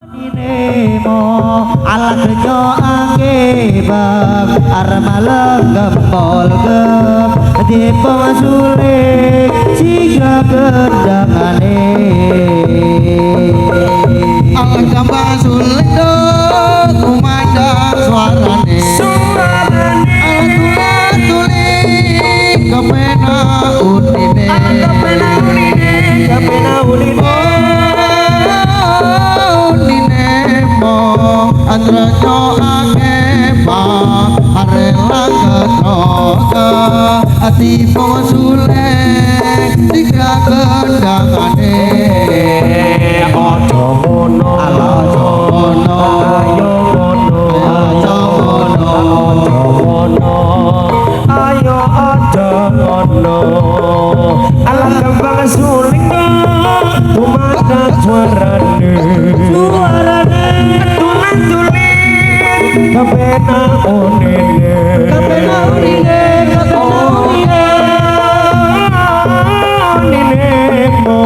Nemo alat rejo angge bab armalem gempol gem di pengasulik siga gendangane alat gambang sulik do kumandang suarane alat tulat tulik kepena unine Antrejo ake pa arela ketroga ati posulek tiga kendangane ojo ngono ayo ngono ayo ngono ayo ngono ayo ojo ngono alat gembang suling kumandang suarane kapena unine mo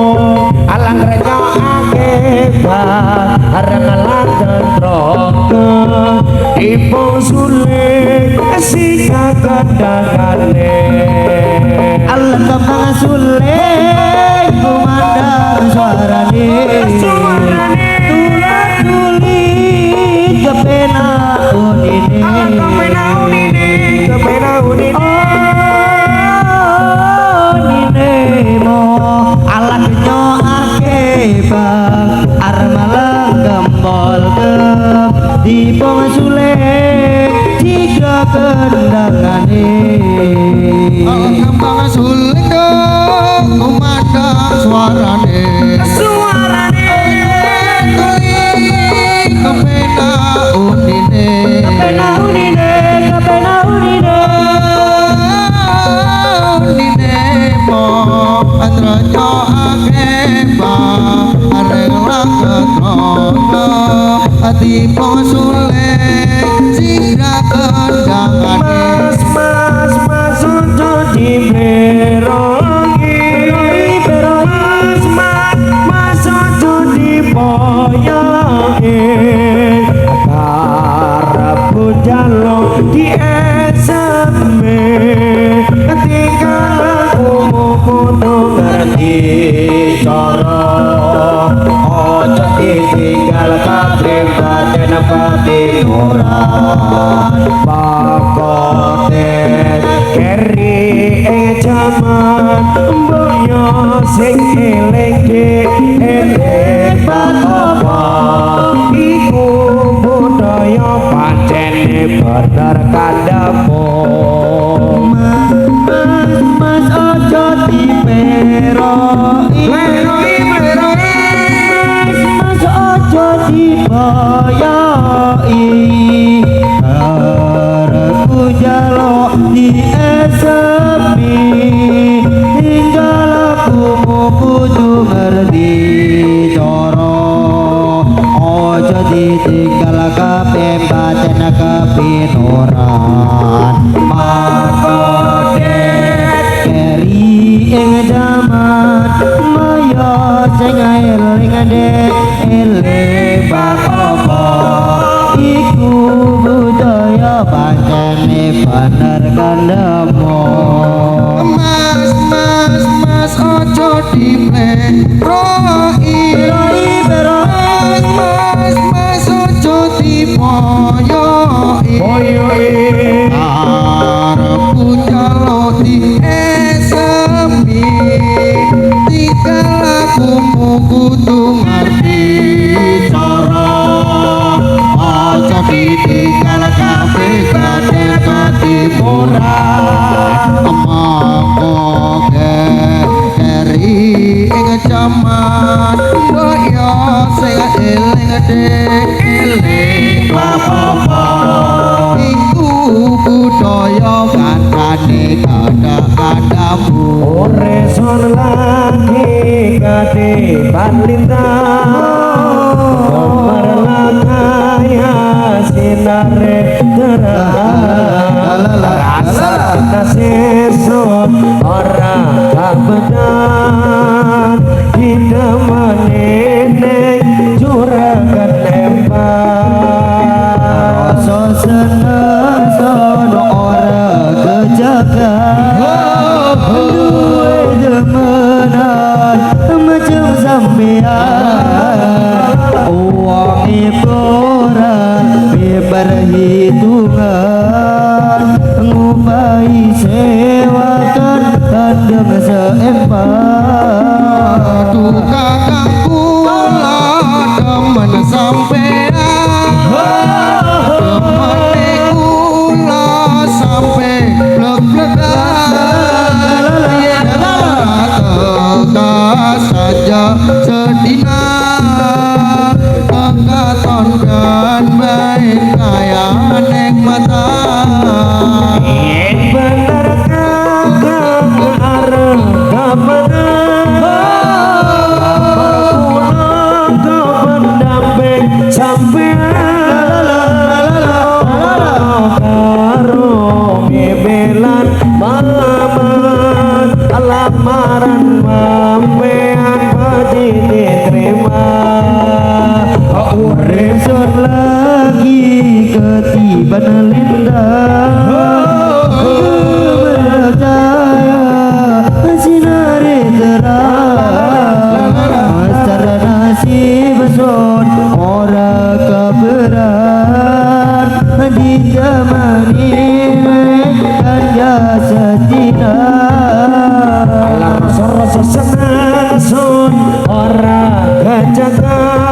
alang rejo ake bab areng alang centroke ipung sulik sika kendangane alang gembang sulik kumandang suarane tulat tulit kapena di pengasulik tiga kendangane alat gambang sulik do kumandang suarane tulik kepena unine mo antrejo ake pa arela ketroga ati posulek sigra kendangane mas ojo diberongi mas ojo dipoyoki karep jalo di eseme ketika aku kudu ngerti cara ojo ditinggal kabeh badan batin uran pakoten keri jaman mboyo sing eling bapa iku budaya pancene bener kandamu mas ojo diperoi mas ojo diboyoi arepku jaluk di esemi tinggal aku kudu ngerti cara ojo ditinggal kabeh badan kepinuran makodet keri ing jaman maya sing eling eling bakopo iku budaya pancene bener kandamu mas ojo diplek-roi mas ojo dipoyoi arepku njaluk di esemi tinggal aku kudu ngerti cara ojo ditinggal kabeh badan katimuran keri ing jaman boyo sing eling bapa iku budaya kancane kadang-kadangmu ore son lagi kate balintang nomor lakaya sinare terang rasa sesuk ora kabedan di demene juragan uang iburan berhitungan ngupai sewakan kandang seempat Aduh kakang kula demen sampean Demene kula sampe blek-blekan Yen teka saja sedina Kekaton dan main kaya ning mata bener kakang arep kemenang pulang ke pendamping sampean karo bebelan maman lamaran mampean pasti diterima urip sun lagi ketiban lintang percaya sinari terang secara nasib sun ora keberan di zaman ini kaya setina alam soro senang sun ora kejagaan